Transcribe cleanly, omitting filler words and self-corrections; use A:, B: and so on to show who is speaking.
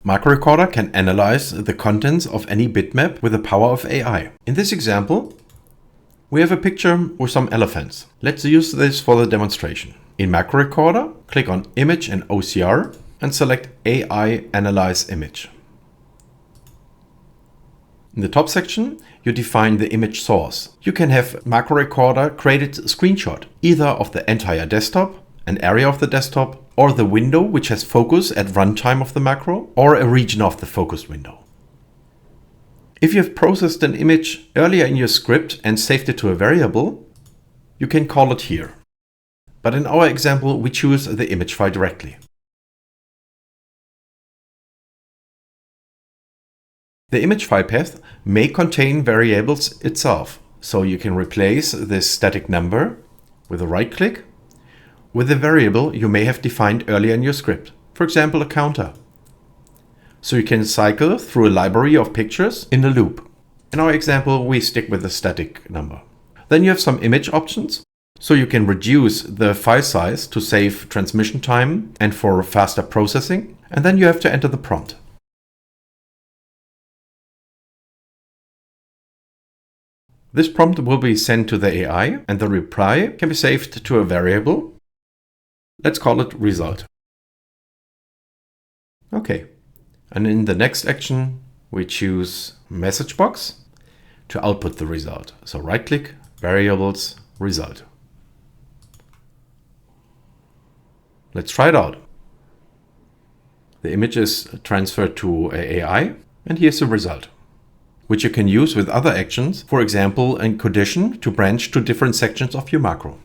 A: Macro Recorder can analyze the contents of any bitmap with the power of AI. In this example, we have a picture with some elephants. Let's use this for the demonstration. In Macro Recorder, click on Image and OCR and select AI Analyze Image. In the top section, you define the image source. You can have Macro Recorder create a screenshot, either of the entire desktop, an area of the desktop, or the window which has focus at runtime of the macro, or a region of the focused window. If you have processed an image earlier in your script and saved it to a variable, you can call it here. But in our example, we choose the image file directly. The image file path may contain variables itself, so you can replace this static number with a right click with a variable you may have defined earlier in your script, for example a counter. So you can cycle through a library of pictures in a loop. In our example, we stick with a static number. Then you have some image options, so you can reduce the file size to save transmission time and for faster processing, and then you have to enter the prompt. This prompt will be sent to the AI, and the reply can be saved to a variable. Let's call it result. Okay. And in the next action, we choose message box to output the result. So right click, variables, result. Let's try it out. The image is transferred to AI, and here's the result, which you can use with other actions, for example, in condition to branch to different sections of your macro.